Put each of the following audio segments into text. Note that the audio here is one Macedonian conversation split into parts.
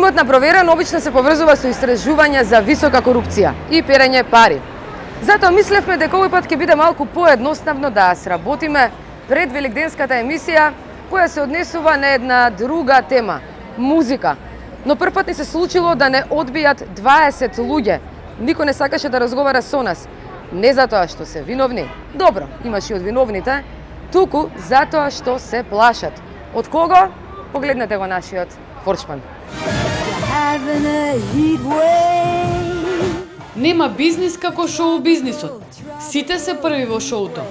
Многот на проверен обично се поврзува со истражување за висока корупција и перење пари. Затоа мислевме дека овој пат ќе биде малку поедноставно да сработиме пред великденската емисија која се однесува на една друга тема – музика. Но првпат ни се случило да не одбијат 20 луѓе. Никој не сакаше да разговара со нас. Не затоа што се виновни. Добро, имаш и од виновните, туку затоа што се плашат. Од кого? Погледнете го нашиот форшман. Нема бизнис како шоу бизнисот. Сите се први во шоуто.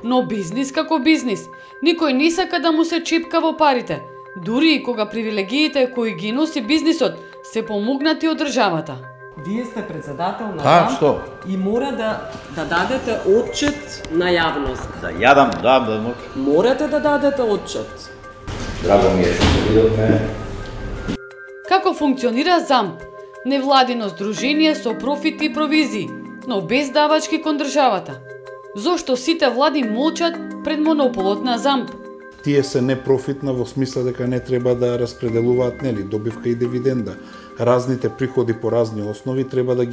Но бизнис како бизнис. Никој не сака да му се чипка во парите. Дури и кога привилегиите кои ги носи бизнисот се помогнати од државата. Вие сте председател на ЗАМП и мора да дадете отчет на јавност. Да јадам, да. Морате да дадете отчет. Драго ми е што се видовме. Како функционира ЗАМП? Невладино здружение со профити и провизии, но без давачки кон државата. Зошто сите влади молчат пред монополот на ЗАМП? Тие се непрофитна во смисла дека не треба да распределуваат добивка и дивиденда. Разните приходи по разни основи треба да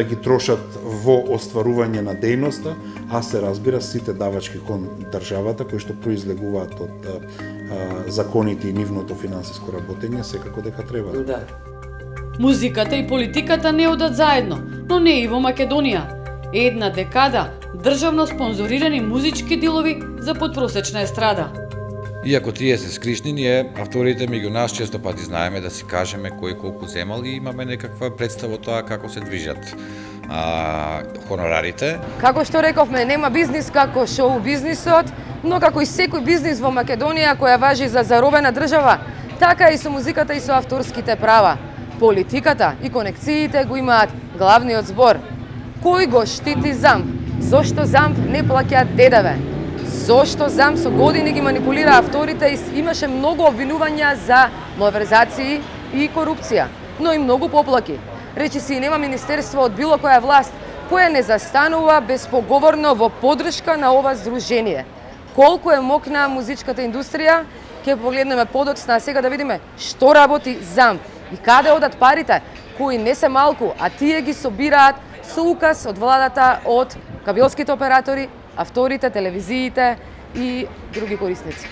ги трошат во остварување на дејноста, а се разбира сите давачки кон државата кои што произлегуваат од законите и нивното финансиско работење секако дека треба. Да. Музиката и политиката не одат заедно, но не и во Македонија. Една декада државно спонзорирани музички дилови за подпросечна естрада. Иако тие се скришни, ние, авторите меѓу нас, често пати знаеме да си кажеме кој колку земал и имаме некаква представа тоа како се движат хонорарите. Како што рековме, нема бизнис како шоу бизнисот, но како и секој бизнис во Македонија која важи за заробена држава, така и со музиката и со авторските права. Политиката и конекциите го имаат главниот збор. Кој го штити ЗАМП? Зошто ЗАМП не плаќа ДДВ? Зошто ЗАМП со години ги манипулира авторите и имаше многу обвинувања за малверзации и корупција, но и многу поплаки. Речи си, нема министерство од било која власт која не застанува безпоговорно во поддршка на ова здружение. Колку е мокна музичката индустрија, ќе погледнеме подоцна, а сега да видиме што работи ЗАМП и каде одат парите, кои не се малку, а тие ги собираат со указ од владата, од кабелските оператори, авторите, телевизиите и други корисници.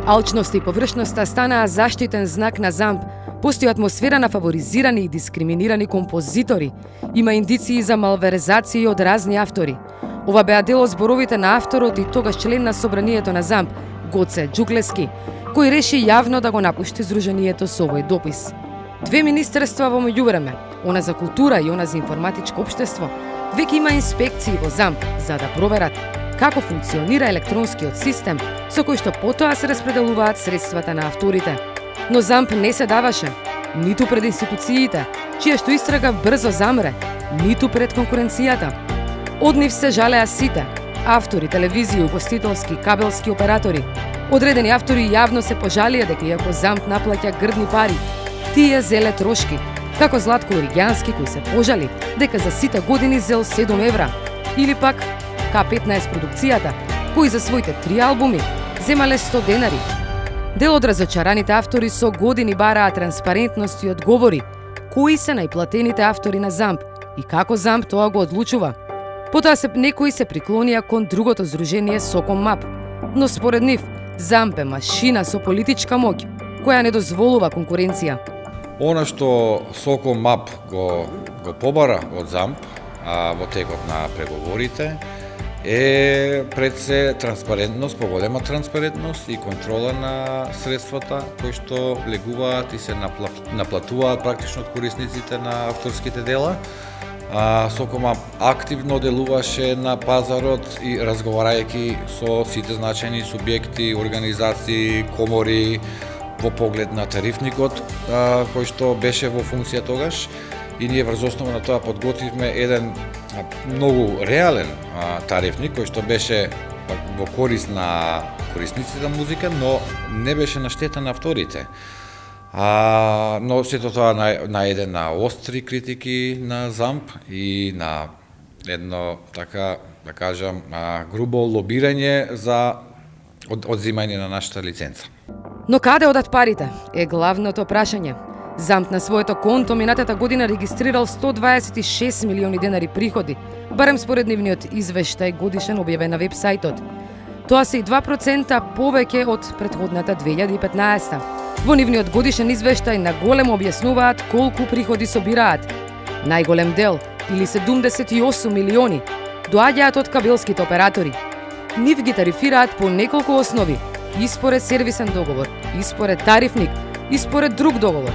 Алчноста и површноста станаа заштитен знак на ЗАМП. Постои атмосфера на фаворизирани и дискриминирани композитори. Има индиции за малверзации од разни автори. Ова беа дел од зборовите на авторот и тогаш член на собранието на ЗАМП, Гоце Џуклески, кој реши јавно да го напушти здружението со овој допис. Две министерства во меѓувреме, она за култура и она за информатичко општество, веќе има инспекции во ЗАМП за да проверат како функционира електронскиот систем со кој што потоа се распределуваат средствата на авторите. Но ЗАМП не се даваше, ниту пред институциите, чија што истрага брзо замре, ниту пред конкуренцијата. Од нив се жалеа сите – автори, телевизии, угостителски, кабелски оператори. Одредени автори јавно се пожалија дека иако ЗАМП наплаќа грдни пари, тие зеле трошки, како Златко Оригјански кој се пожали дека за сите години зел 7 евра, или пак К15 продукцијата, кои за своите 3 албуми земале 100 денари. Дел од разочараните автори со години бараа транспарентност и одговори кои се најплатените автори на ЗАМП и како ЗАМП тоа го одлучува. Потоа некои се приклонија кон другото здружение Соком МАП, но според нив ЗАМП е машина со политичка моќ која не дозволува конкуренција. Она што Соком МАП го побара од ЗАМП во текот на преговорите е пред се транспарентност, поголема транспарентност и контрола на средствата кои што влегуваат и се наплатуваат практично од корисниците на авторските дела. Соком МАП активно делуваше на пазарот и разговарајќи со сите значајни субјекти, организации, комори во поглед на тарифникот кој што беше во функција тогаш. И ние врз основа на тоа подготвивме еден многу реален тарифник кој што беше во корист на корисниците на музика, но не беше на штета на авторите. Но сето тоа најде на остри критики на ЗАМП и на едно, така да кажам, грубо лобирање за одзимање на нашата лиценца. Но каде одат парите е главното прашање. ЗАМП на своето конто минатата година регистрирал 126 милиони денари приходи, барем според нивниот извештај годишен објавен на веб-сајтот. Тоа се и 2% повеќе од претходната 2015. Во нивниот годишен извештај на големо објаснуваат колку приходи собираат. Најголем дел, или 78 милиони, доаѓаат од кабелските оператори. Нив ги тарифираат по неколку основи, и според сервисен договор, и според тарифник, и според друг договор.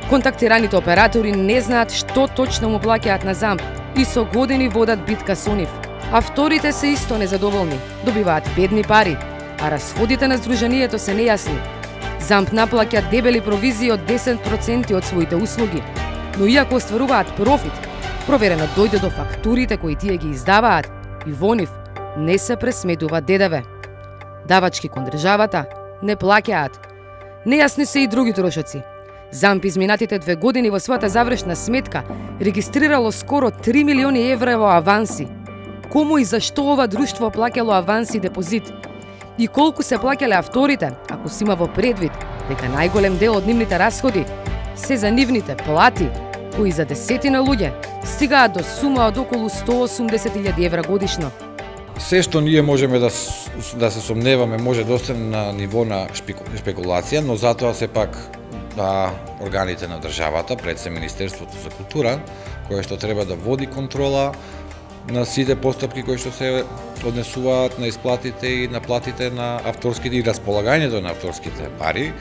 Контактираните оператори не знаат што точно му плаќаат на ЗАМП и со години водат битка со нив. А вторите се исто незадоволни, добиваат бедни пари, а расходите на здруженијето се нејасни. ЗАМП наплаќа дебели провизии од 10% од своите услуги, но иако остваруваат профит, проверено дојде до фактурите кои тие ги издаваат и во нив не се пресметува ДДВ. Давачки кон државата не плаќаат. Нејасни се и други трошоци. ЗАМП изминатите 2 години во својата завршна сметка регистрирало скоро 3 милиони евра во аванси. Кому и зашто ова друштво плаќало аванси и депозит? И колку се плаќале авторите, ако си има во предвид дека најголем дел од нивните расходи се за нивните плати, кои за десетина луѓе стигаат до сума од околу 180.000 евра годишно. Се што ние можеме да се сомневаме може да остане на ниво на спекулација, но затоа сепак органите на државата, пред се Министерството за култура, кое што треба да води контрола на сите постапки кои што се однесуваат на исплатите и на платите на авторските и располагањето на авторските пари.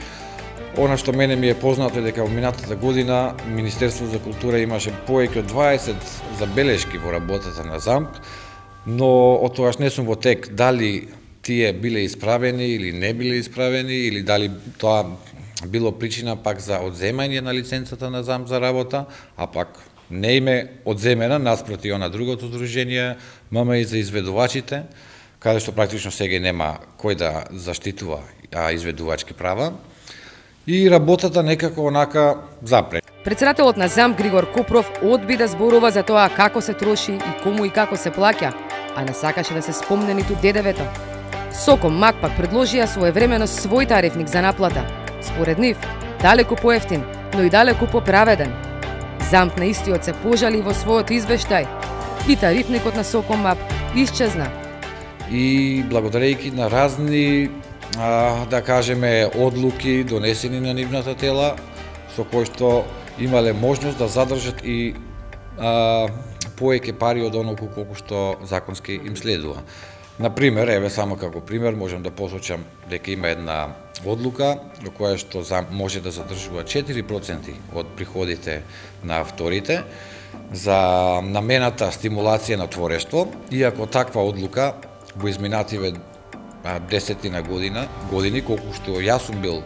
Она што мене ми е познато е дека во минатата година Министерството за култура имаше повеќе од 20 забелешки во работата на ЗАМП, но од тогаш не сум во тек дали тие биле исправени или не биле исправени, или дали тоа било причина пак за одземање на лиценцата на ЗАМП за работа, а пак не име одземена наспроти она другото здружение, ММИ за изведувачите, каде што практично сега нема кој да заштитува изведувачки права, и работата некако онака запре. Председателот на ЗАМП Григор Копров одби да зборува за тоа како се троши и кому и како се плаќа, а не сакаше да се спомне ниту ДДВ-то. Соком МАК пак предложија своевремено свој тарифник за наплата. Според нив, далеку поевтин, но и далеку поправеден. ЗАМП на истиот се пожали во својот извештај и тарифникот на Соком МАП исчезна. И благодарејќи на разни, да кажеме, одлуки донесени на нивната тела, со кои што имале можност да задржат и повеќе пари од оноку колку што законски им следува. Например, еве само како пример можам да посочам дека има една одлука во која што ЗАМП може да задржува 4% од приходите на авторите за намената стимулација на творештво, иако таква одлука во изминативе 10 години, колку што јас сум бил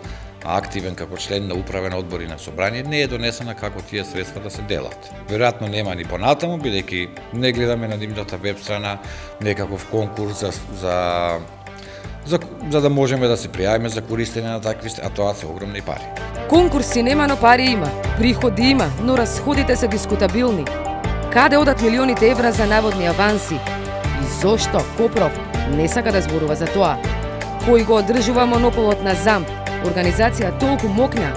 активен како член на управен одбор и на собрание, не е донесена како тие средства да се делат. Веројатно нема ни понатаму, бидејќи не гледаме на нивната веб страна некаков конкурс за да можеме да се пријавиме за користење на такви, а тоа се огромни пари. Конкурси нема, но пари има. Приходи има, но расходите се дискутабилни. Каде одат милионите евра за наводни аванси? И зошто Копров не сака да зборува за тоа? Кој го одржува монополот на ЗАМП? Организација толку мокна,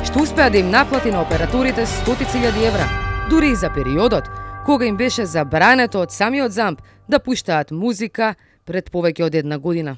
што успеа да им наплати на операторите 100.000 евра, дури и за периодот кога им беше забрането од самиот ЗАМП да пуштаат музика пред повеќе од 1 година.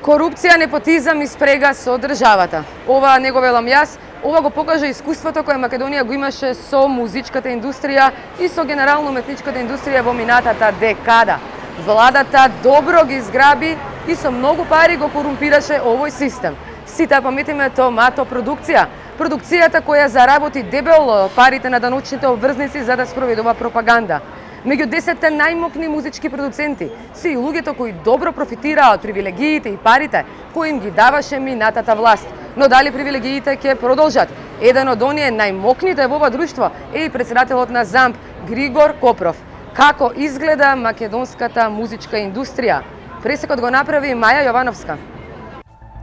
Корупција, непотизам и спрега со државата. Ова не го велам јас, ова го покажа искуството кое Македонија го имаше со музичката индустрија и со генерално уметничката индустрија во минатата декада. Владата добро ги зграби и со многу пари го корумпираше овој систем. Сите паметиме Томато продукција. Продукцијата која заработи дебело парите на даночните обврзници за да спроведува пропаганда. Меѓу 10 најмокни музички продуценти се и луѓето кои добро профитираа од привилегиите и парите кои им ги даваше минатата власт. Но дали привилегиите ќе продолжат? Еден од оние најмокните во ова друштво е и председателот на ЗАМП Григор Копров. Како изгледа македонската музичка индустрија? Пресекот го направи Маја Јовановска.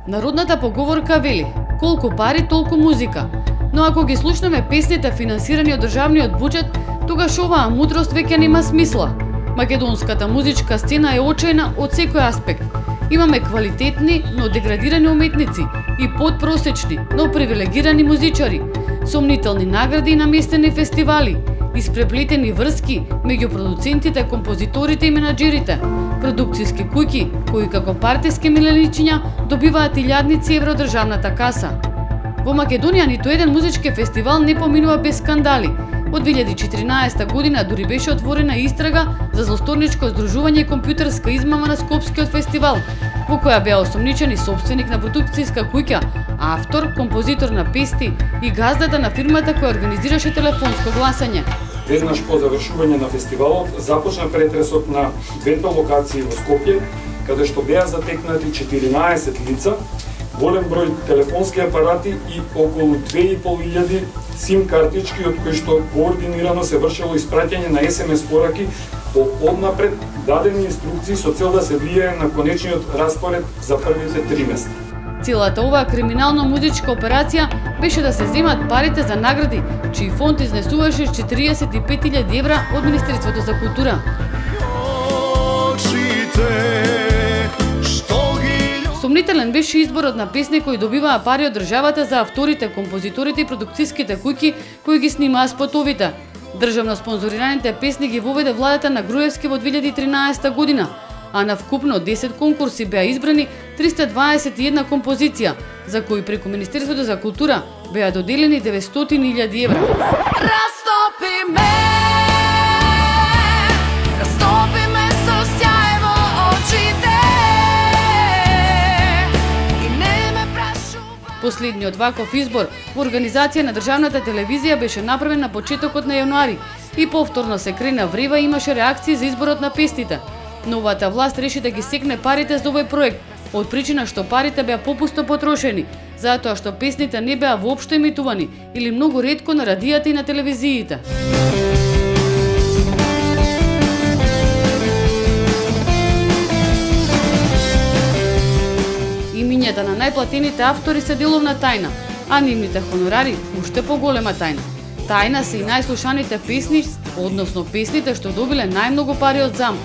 Народната поговорка вели: колку пари, толку музика. Но ако ги слушнеме песните финансирани од државниот буџет, тогаш оваа мудрост веќе нема смисла. Македонската музичка сцена е очајна од секој аспект. Имаме квалитетни, но деградирани уметници и подпросечни, но привилегирани музичари, сомнителни награди и наместени фестивали, испреплетени врски меѓу продуцентите, композиторите и менаџерите, продукциски куќи кои како партиски милионичиња добиваат илјадници евро од државната каса. Во Македонија ниту еден музички фестивал не поминува без скандали. Од 2014 година дури беше отворена истрага за злосторничко здружување и компјутерска измама на Скопскиот фестивал, во која беа осомничени собственик на продукцијска куќа, автор, композитор на песни и газдата на фирмата која организираше телефонско гласање. Веднаш по завршување на фестивалот започна претресот на двете локации во Скопје, каде што беа затекнати 14 лица, голем број телефонски апарати и околу 2500 сим картички, од кои што координирано се вршело испраќање на SMS пораки по однапред дадени инструкции со цел да се влијае на конечниот распоред за првите 3 места. Целата оваа криминално-музичка операција беше да се земат парите за награди, чиј фонд изнесуваше 45.000 евра од Министерството за култура. Сомнителен беше изборот на песни кои добиваа пари од државата за авторите, композиторите и продукцијските куќи кои ги снимаа спотовите. Државно спонзорираните песни ги воведе владата на Груевски во 2013 година, а на вкупно 10 конкурси беа избрани 321 композиција, за кои преку Министерството за култура беа доделени 900.000 евра. Последниот ваков избор во организација на државната телевизија беше направен на почетокот на јануари и повторно се крена врева и имаше реакции за изборот на песните. Новата власт реши да ги секне парите за овој проект, од причина што парите беа попусто потрошени, затоа што песните не беа воопшто емитувани или многу ретко на радијата и на телевизиите. Имињата на најплатените автори се деловна тајна, а нивните хонорари уште поголема тајна. Тајна се и најслушаните песни, односно песните што добиле најмногу пари од ЗАМП.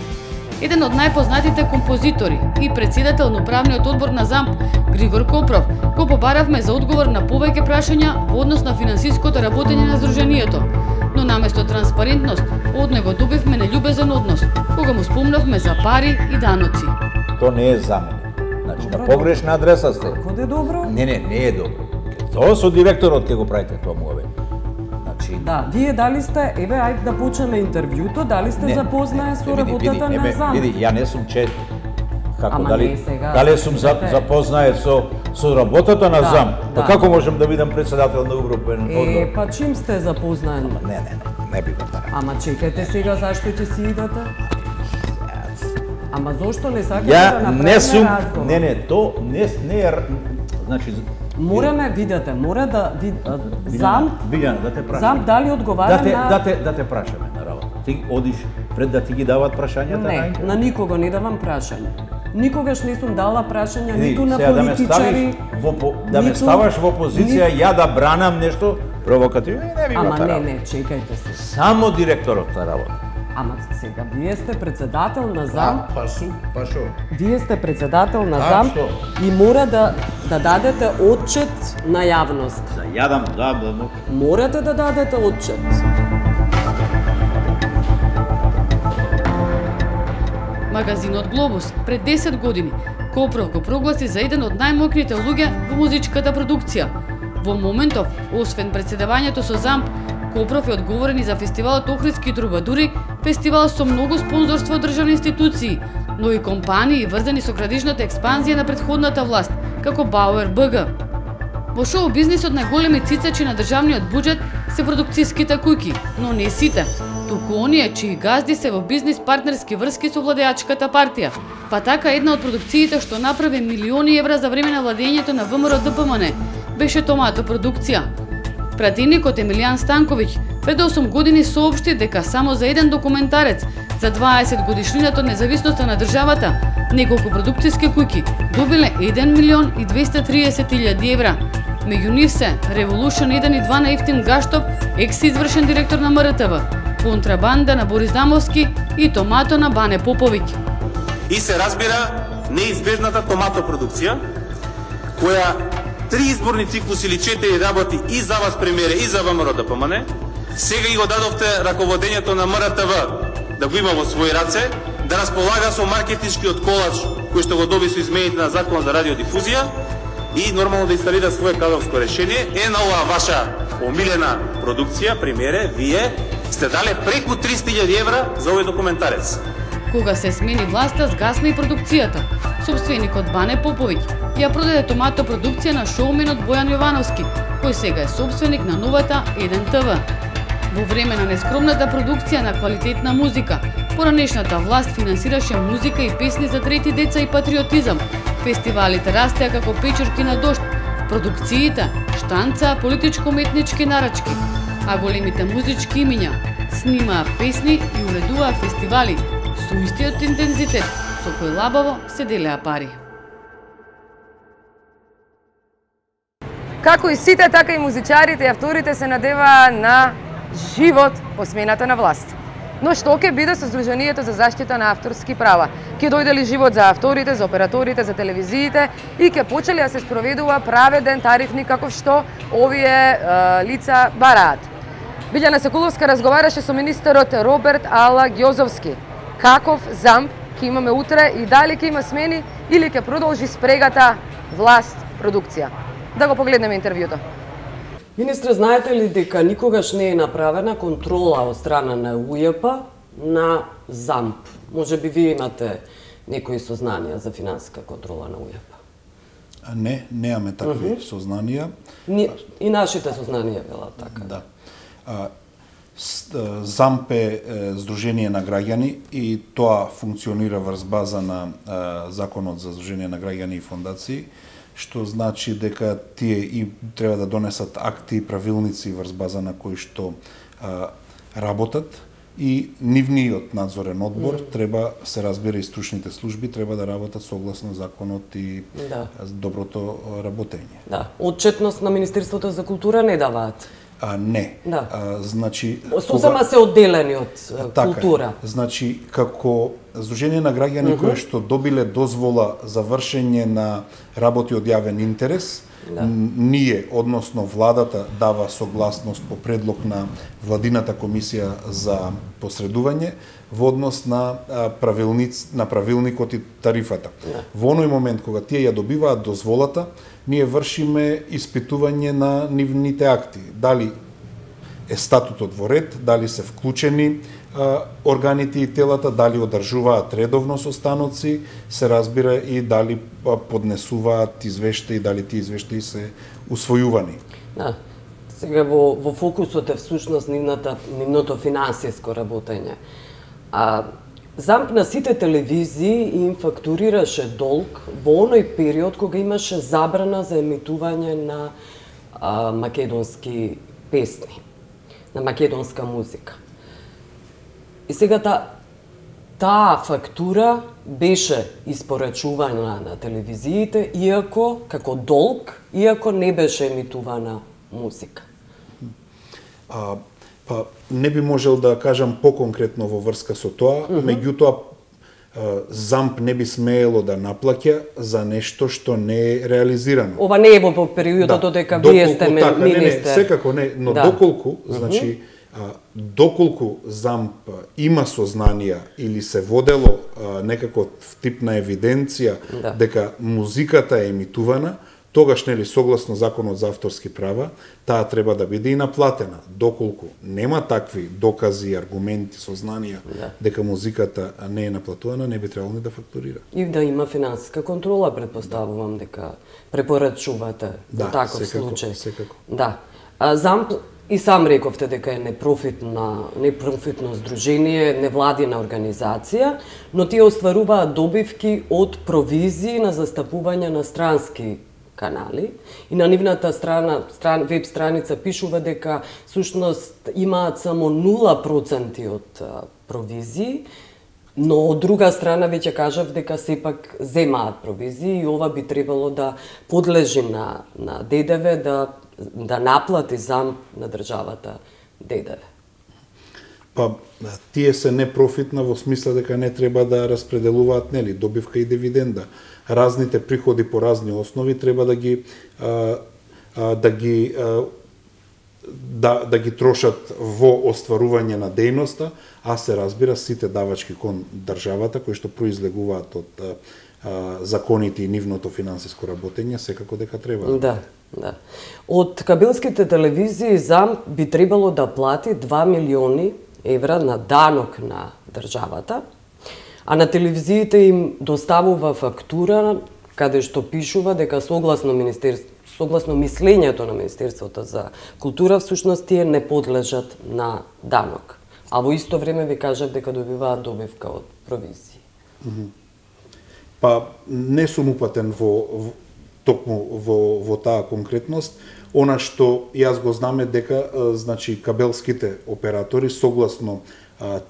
Еден од најпознатите композитори и председател на управниот одбор на ЗАМП, Григор Копров, го побаравме за одговор на повеќе прашања во однос на финансиското работење на здруженијето. Но наместо транспарентност, од него добивме нељубезен однос, кога му спомнавме за пари и даноци. То не е за мене. Значи, на погрешна адреса сте. Како е добро? Не е добро. Тоа со директорот ќе го правите тоа му ве. Значи, Да, вие дали сте, еве ајде да почнеме интервјуто, дали сте запознае со работата на ЗАМП? Види, ја не сум чет. Како Ама дали не сега. дали сум запознае со работата на ЗАМП? Па како можам да бидам председател на управен одбор? Па чим сте запознаен? Не бива да. Ама чекајте сега зашто ќе си идете? Ама зошто не сакате Ја да направиме не сум, разговор? то не е, значи Мораме, видете, мора да ЗАМП, Билјана, да те прашам. ЗАМП дали одговара на... Да те прашаме на работа. Ти одиш пред да ти ги дават прашањата? Не, на никого не давам прашање. Никогаш не сум дала прашања ниту на политичари. Да ме ставаш во позиција ја да бранам нешто провокативно, не би Ама го не, чекајте се. Само директорот на работа. Ама сега, вие сте председател на ЗАМП. Па шо? Вие сте председател на ЗАМП што? и мора да дадете отчет на јавност. Да јадам, да. Морате да дадете отчет. Магазинот Глобус пред 10 години Копров го прогласи за еден од најмокрите луѓе во музичката продукција. Во моментов, освен председавањето со ЗАМП, Копров е одговорен и за фестивалот Охридски трубадури, фестивал со многу спонзорство од државни институции, но и компании врзани со градежната експанзија на претходната власт, како Бауер БГ. Во шоу бизнисот најголеми цицачи на државниот буџет се продукцијските куќи, но не сите, туку оние чии газди се во бизнис партнерски врски со владеачката партија. Па така една од продукциите што направи милиони евра за време на владењето на ВМРО ДПМН беше Томато продукција. Пратеникот Емилијан Станковиќ пред 8 години соопшти дека само за еден документарец за 20 годишнината од независноста на државата, неколку продукцијски куќи добиле 1.230.000 евра. Меѓу нив се Revolution 1 и 2 на Евтим Гаштов, екс-извршен директор на МРТВ, Контрабанда на Борис Дамовски и Томато на Бане Поповиќ. И се разбира неизбежната томато продукција, која 3 изборни циклуси или 4 работи и за вас, премиере, и за ВМРО ДПМН. Сега и го дадовте раководењето на МРТВ да го има во своји раце, да располага со маркетиншкиот колач кој што го доби со измените на Закон за радиодифузија и нормално да инсталира своје кадровско решение. На оваа ваша омилена продукција, премиере, вие сте дале преку 300.000 евра за овој документарец. Кога се смени власта, згасна и продукцијата. Собственикот Бане Поповиќ ја продаде томато продукција на шоуменот Бојан Јовановски, кој сега е собственик на новата 1 ТВ. Во време на нескромната продукција на квалитетна музика, поранешната власт финансираше музика и песни за трети деца и патриотизам. Фестивалите растеа како печурки на дожд. Продукциите штанцаа политичко-уметнички нарачки, а големите музички имиња снимаа песни и уредуваа фестивали со истиот интензитет со кој лабаво се делеа пари. Како и сите, така и музичарите и авторите се надеваа на живот по смената на власт. Но што ќе биде со Сдруженијето за заштита на авторски права? Ќе дојде ли живот за авторите, за операторите, за телевизиите и ќе почели да се спроведува праведен тарифник каков што овие лица бараат? Билјана Соколовска разговараше со министерот Роберт Ала Ѓозовски. Каков замп ќе имаме утре и дали ќе има смени или ќе продолжи спрегата власт-продукција? Да го погледнеме интервјуто. Министре, знаете ли дека никогаш не е направена контрола од страна на УЈП на замп? Може би вие имате некои сознанија за финансиска контрола на УЈП? Не, немаме такви сознанија. И нашите сознанија велат така. Да. ЗАМП е Сдружение на граѓани и тоа функционира врз база на Законот за Сдружение на граѓани и фондации, што значи дека тие и треба да донесат акти и правилници врз база на кои што работат и нивниот надзорен одбор треба, се разбира, и стручните служби треба да работат согласно законот и доброто работење. Да, отчетност на Министерството за култура не даваат. Не. Да. Значи сосема се одделени од култура. Значи како Сдружение на граѓани кои што добиле дозвола за вршење на работи од јавен интерес, ние, односно владата, дава согласност по предлог на Владината комисија за посредување во однос на правилникот и тарифата. Во оној момент кога тие ја добиваат дозволата, ние вршиме испитување на нивните акти. Дали е статутот во ред, дали се вклучени органите и телата, дали одржуваат редовно состаноци, се разбира и дали поднесуваат извештаи, дали тие извештаи се усвојувани. Да. Сега во фокусот е всушност нивното финансиско работење. ЗАМП на сите телевизии им фактурираше долг во оној период кога имаше забрана за емитување на македонски песни, на македонска музика. И сега таа фактура беше испорачувана на телевизиите, иако како долг, иако не беше емитувана музика. Па не би можел да кажам поконкретно во врска со тоа, меѓутоа ЗАМП не би смеело да наплаќа за нешто што не е реализирано. Ова не е во периодот додека вие сте министер. Не, секако не, но доколку, значи, доколку ЗАМП има сознанија или се водело некако тип на евиденција дека музиката е емитувана, тогаш, нели, согласно Законот за авторски права, таа треба да биде и наплатена. Доколку нема такви докази, аргументи, сознанија дека музиката не е наплатувана, не би требало ни да фактурира. И да има финансиска контрола, предпоставувам дека препорачувате во таков случај. Секако. Да. ЗАМП и сам рековте дека е непрофитно здружение, невладина организација, но тие остваруваат добивки од провизии на застапување на странски канали и на нивната веб страница пишува дека всушност имаат само 0% од провизии, Но од друга страна веќе кажав дека сепак земаат провизии и ова би требало да подлежи на ДДВ, да наплати ЗАМП на државата ДДВ. Па тие се непрофитна во смисла дека не треба да распределуваат добивка и дивиденда. Разните приходи по разни основи треба да ги трошат во остварување на дејноста, а се разбира сите давачки кон државата кои што произлегуваат од законите и нивното финансиско работење, секако дека треба. Да. Од кабелските телевизии ЗАМП би требало да плати 2 милиони евра на данок на државата, а на телевизиите им доставува фактура каде што пишува дека согласно мислењето на Министерството за култура, всушност тие не подлежат на данок. А во исто време ви кажав дека добиваат добивка од провизии. Па не сум упатен во таа конкретност. Она што јас го знаме дека значи кабелските оператори согласно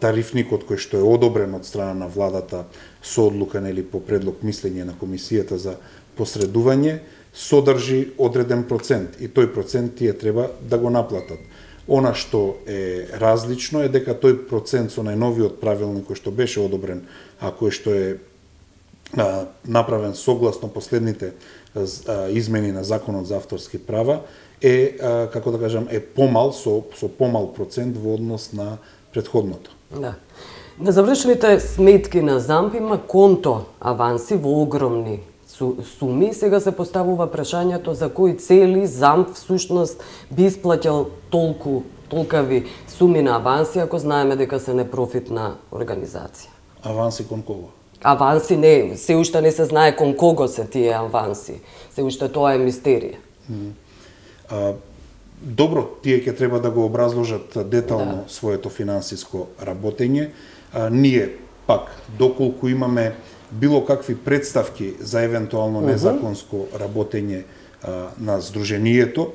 тарифникот кој што е одобрен од страна на владата со одлука по предлог мислење на комисијата за посредување, содржи одреден процент и тој процент тие треба да го наплатат. Она што е различно е дека тој процент со најновиот правилник кој што беше одобрен, а кој што е направен согласно последните измени на Законот за авторски права, е, како да кажам, е помал, со помал процент во однос на предходното. Да. На завршените сметки на ЗАМП има конто аванси во огромни суми. Сега се поставува прашањето за кои цели ЗАМП всушност би исплаќал толкави суми на аванси, ако знаеме дека се непрофитна организација. Аванси кон кого? Аванси не, се уште не се знае кон кого се тие аванси. Се уште тоа е мистерија. Добро, тие ќе треба да го образложат детално своето финансиско работење. Ние пак, доколку имаме било какви представки за евентуално незаконско работење на Сдруженијето,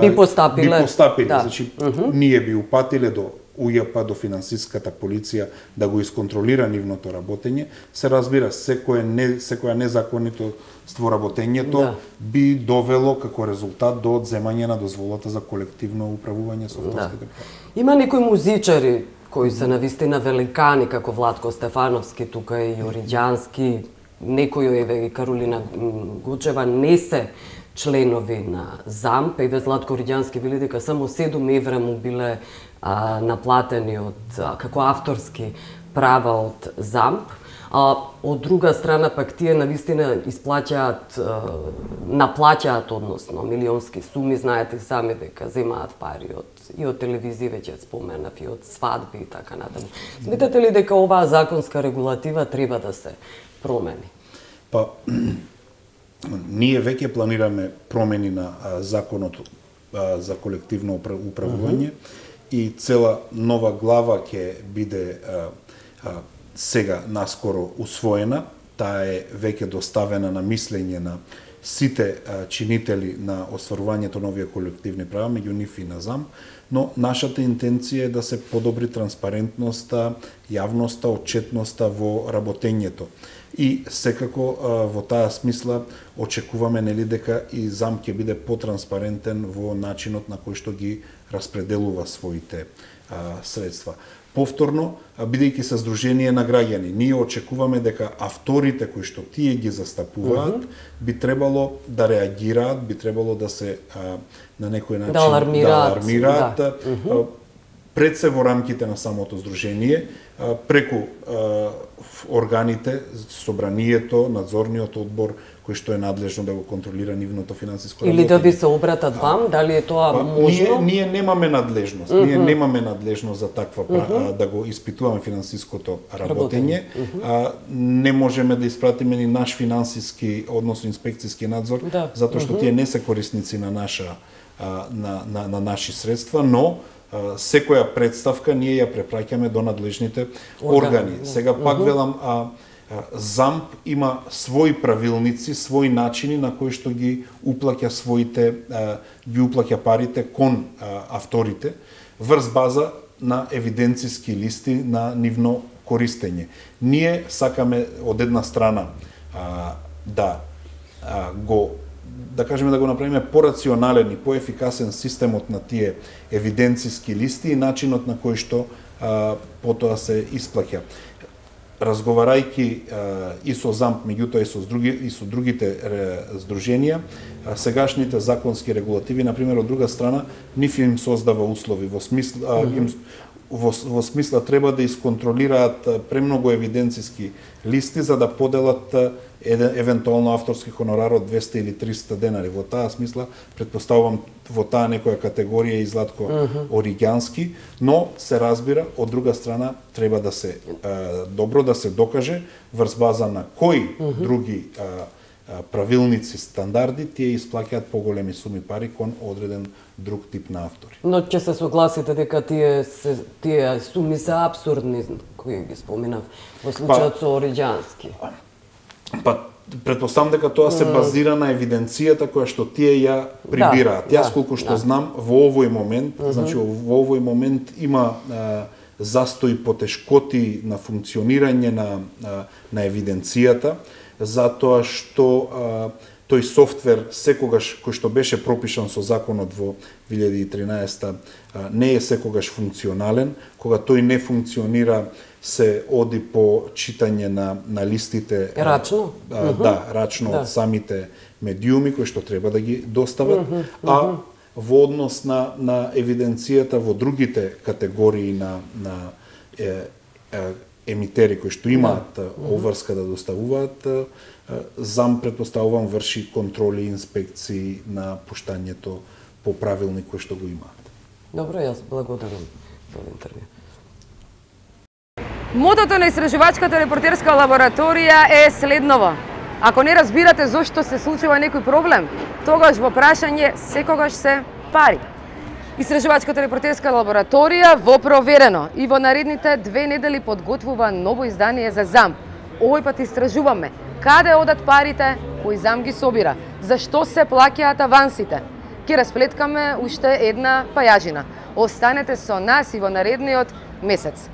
би постапиле. Значи, ние би упатиле до УЈП, до финансиската полиција да го исконтролира нивното работење. Се разбира, секоја незаконито во работењето би довело како резултат до одземање на дозволата за колективно управување со авторските права. Има некои музичари кои се навистина великани, како Владко Стефановски, тука и Јориđански, некои и Каролина Гучева не се членови на ЗАМП, еве Златко Јориđански вели дека само 7 евра му биле наплатени како авторски права од ЗАМП. Од друга страна пак тие навистина наплаќаат односно милионски суми, знаете сами дека земаат пари и од телевизија, веќе споменав, и од свадби и така натаму. Сметате ли дека оваа законска регулатива треба да се промени? Па, ние веќе планираме промени на законот за колективно управување и цела нова глава ќе биде сега наскоро усвоена. Таа е веќе доставена на мислење на сите чинители на остварувањето на овие колективни права, меѓу нив и на ЗАМП, но нашата интенција е да се подобри транспарентноста, јавноста, отчетноста во работењето. И секако во таа смисла очекуваме дека и ЗАМП ќе биде потранспарентен во начинот на кој што ги распределува своите средства. Повторно, бидејќи се Сдружение на граѓани, ние очекуваме дека авторите кои што тие ги застапуваат би требало да реагираат, би требало да се на некој начин да алармираат пред се во рамките на самото Сдружение, преку органите, собранието, надзорниот одбор кој што е надлежно да го контролира нивното финансиско работење. Или да ви се обратат вам, дали е тоа можно? Ние немаме надлежност. Ние немаме надлежност за таква да го испитуваме финансиското работење. Не можеме да испратиме ни наш финансиски, односно инспекцијски надзор, затоа што тие не се корисници на наши средства, но секоја представка ние ја препраќаме до надлежните органи. Сега пак велам, ЗАМП има своји правилници, своји начини на кои што ги уплаќа парите кон авторите врз база на евиденцијски листи на нивно користење. Ние сакаме од една страна да кажеме да го направиме порационален и поефикасен системот на тие евиденциски листи и начинот на кој што потоа се исплаќа. Разговарајќи и со ЗАМП, меѓутоа и со другите здруженија, сегашните законски регулативи, например, од друга страна, ниф им создава услови во смисла треба да исконтролираат премногу евиденциски листи за да поделат евентуално авторски хонорар од 200 или 300 денари. Во таа смисла, претпоставувам во таа некоја категорија и Златко Оригјански, но се разбира, од друга страна, треба да се добро да се докаже врз база на кои други правилници, стандарди, тие исплаќаат поголеми суми пари кон одреден друг тип на автори. Но ќе се согласите дека тие суми се абсурдни, кои ги споменав во случајот со Оригјански? Претпоставам дека тоа се базира на евиденцијата која што тие ја прибираат. Јас колку што знам, во овој момент, значи во овој момент има застои, потешкоти на функционирање на евиденцијата, затоа што тој софтвер секогаш кој што беше пропишан со законот во 2013 не е секогаш функционален. Кога тој не функционира, се оди по читање на листите рачно, рачно од самите медиуми кои што треба да ги достават, а во однос на евиденцијата во другите категории на емитери кои што имаат обврска да доставуваат, ЗАМ претпоставувам врши контроли и инспекции на пуштањето по правилник кој што го имаат. Добро, јас благодарам за интервју. Мотото на истражувачката репортерска лабораторија е следново. Ако не разбирате зошто се случува некој проблем, тогаш во прашање секогаш се пари. Истражувачката репортерска лабораторија во проверено и во наредните 2 недели подготвува ново издание за ЗАМП. Овој пат истражуваме каде одат парите кои ЗАМП ги собира, зашто се плаќаат авансите. Ке расплеткаме уште една пајажина. Останете со нас и во наредниот месец.